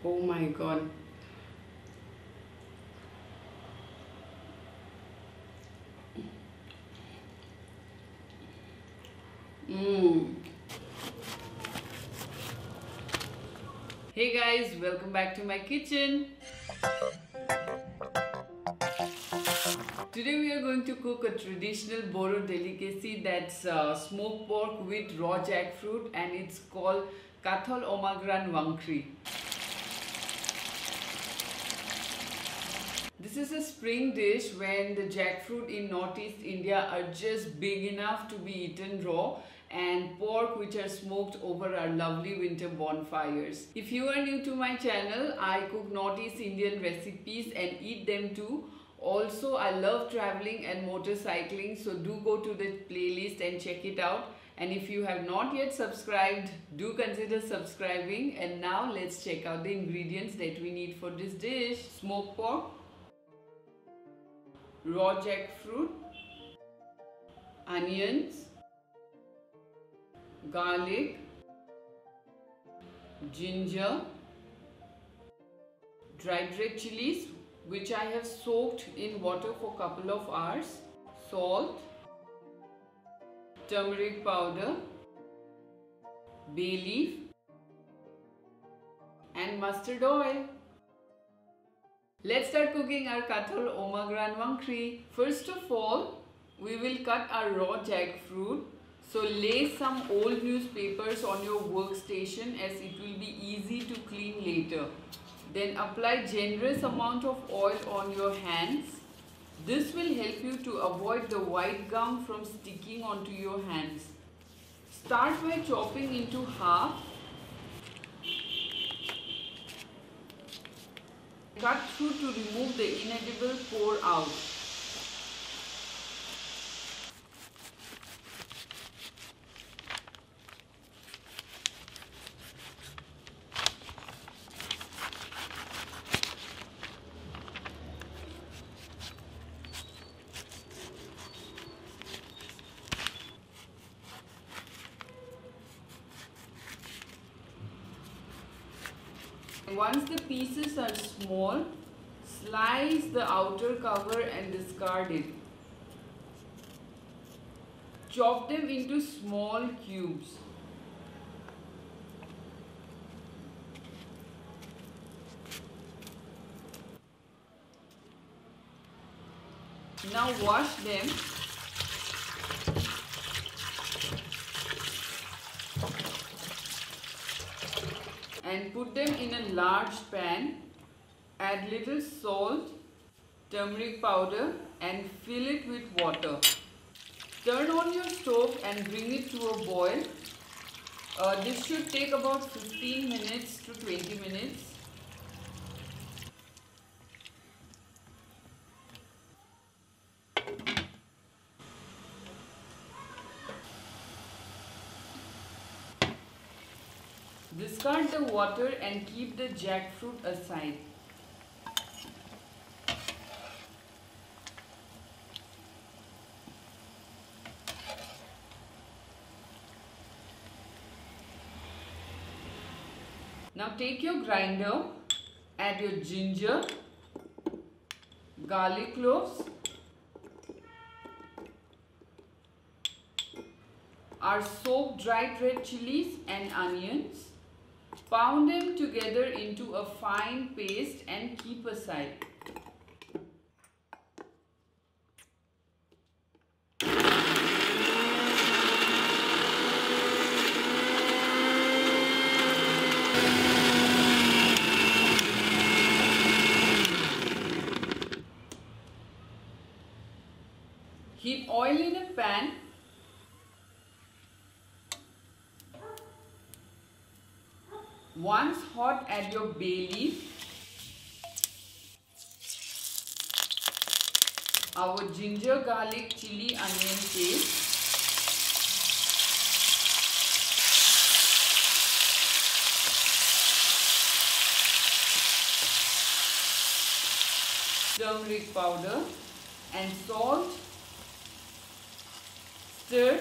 Oh my god. Hey guys, welcome back to my kitchen. Today we are going to cook a traditional Bodo delicacy that's smoked pork with raw jackfruit, and it's called Kathol Oma-Gwran Wngkhree. This is a spring dish when the jackfruit in Northeast India are just big enough to be eaten raw, and pork which are smoked over our lovely winter bonfires. If you are new to my channel, I cook Northeast Indian recipes and eat them too. Also, I love traveling and motorcycling, so do go to the playlist and check it out. And if you have not yet subscribed, do consider subscribing. And now let's check out the ingredients that we need for this dish. Smoked pork, raw jackfruit, onions, garlic, ginger, dried red chilies which I have soaked in water for a couple of hours, salt, turmeric powder, bay leaf and mustard oil. Let's start cooking our Kathol Oma-Gwran Wngkhree. First of all, we will cut our raw jackfruit. So lay some old newspapers on your workstation as it will be easy to clean later. Then apply generous amount of oil on your hands. This will help you to avoid the white gum from sticking onto your hands. Start by chopping into half. Cut through to remove the inedible core out. Once the pieces are small, slice the outer cover and discard it. Chop them into small cubes. Now wash them. And put them in a large pan. Add little salt, turmeric powder and fill it with water. Turn on your stove and bring it to a boil. This should take about 15 minutes to 20 minutes. Discard the water and keep the jackfruit aside. Now take your grinder, add your ginger, garlic cloves, our soaked dried red chilies and onions. Pound them together into a fine paste and keep aside. Heat oil in a pan. Once hot, add your bay leaf, our ginger, garlic, chili, onion paste, turmeric powder and salt. Stir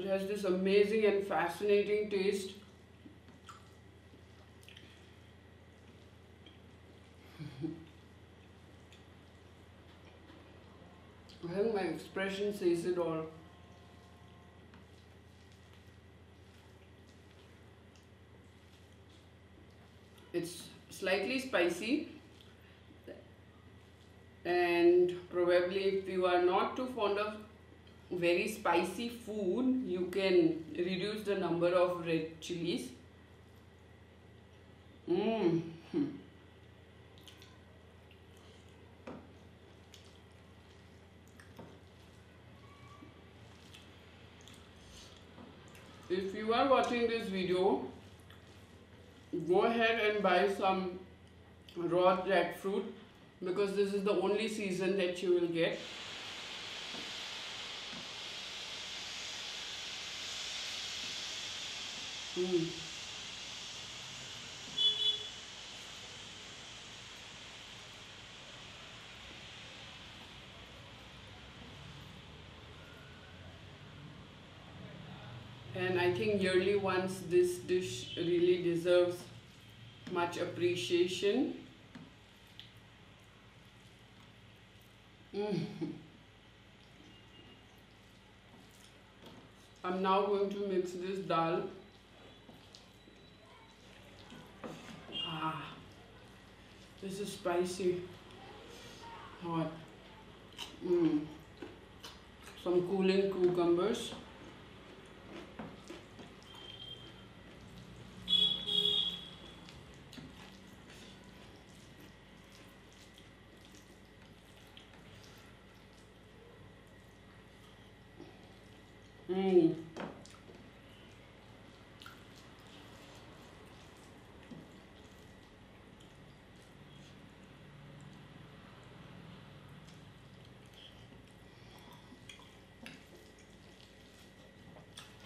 It has this amazing and fascinating taste. I think my expression says it all. It's slightly spicy, and probably if you are not too fond of very spicy food, you can reduce the number of red chilies. If you are watching this video, go ahead and buy some raw jackfruit, because this is the only season that you will get. And I think yearly once this dish really deserves much appreciation. I'm now going to mix this dal. This is spicy, hot. Some cooling cucumbers.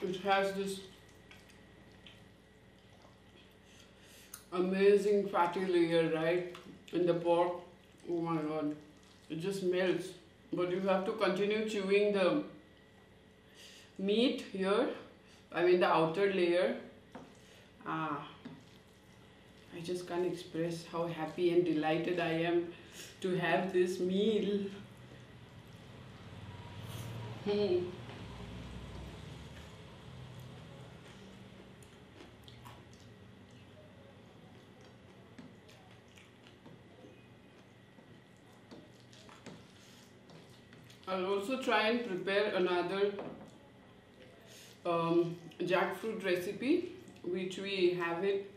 It has this amazing fatty layer, right, in the pork. Oh my god, it just melts. But you have to continue chewing the meat here, I mean the outer layer. I just can't express how happy and delighted I am to have this meal. I'll also try and prepare another jackfruit recipe, which we have it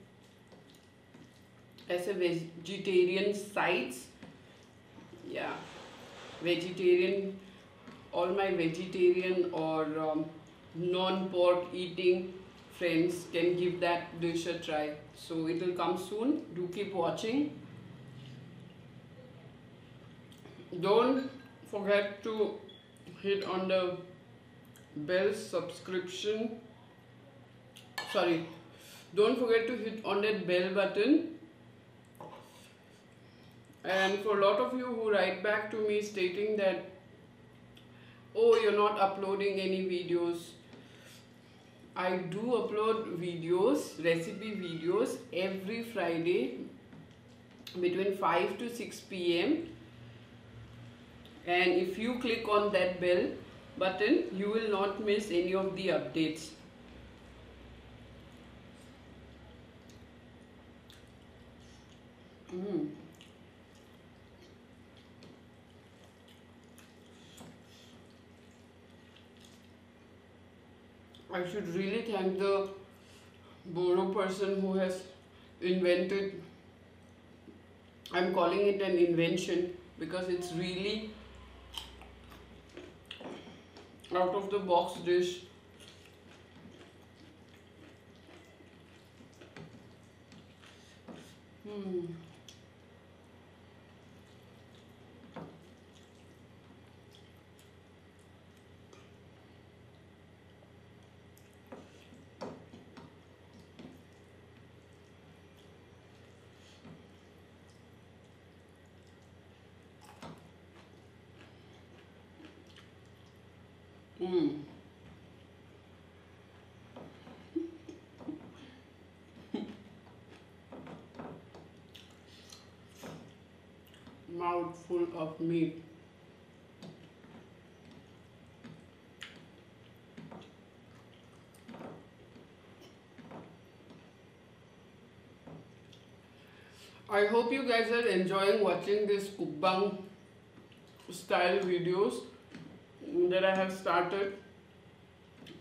as a vegetarian sides. Yeah, vegetarian, all my vegetarian or non-pork eating friends can give that dish a try. So it will come soon. Do keep watching. Don't forget to hit on the bell subscription. Sorry, don't forget to hit on that bell button. And for a lot of you who write back to me stating that, oh, you're not uploading any videos. I do upload videos, recipe videos every Friday between 5 to 6 p.m. And if you click on that bell button, you will not miss any of the updates. I should really thank the Bodo person who has invented, I'm calling it an invention because it's really out of the box dish. mouthful of meat. I hope you guys are enjoying watching this mukbang style videos that I have started,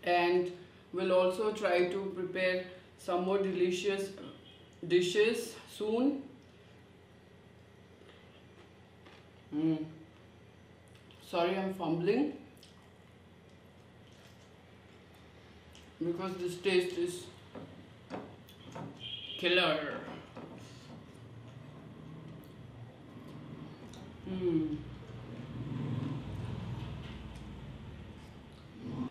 and will also try to prepare some more delicious dishes soon. Sorry, I'm fumbling because this taste is killer.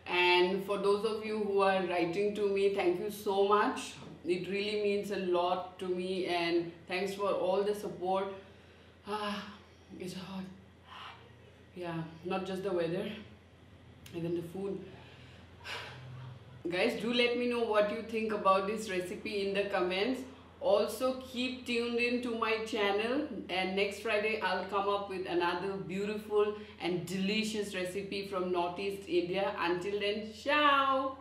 And for those of you who are writing to me, thank you so much. It really means a lot to me, and thanks for all the support. It's hot. Yeah, not just the weather, even the food. Guys, do let me know what you think about this recipe in the comments. Also, keep tuned in to my channel, and next Friday I'll come up with another beautiful and delicious recipe from Northeast India. Until then, ciao!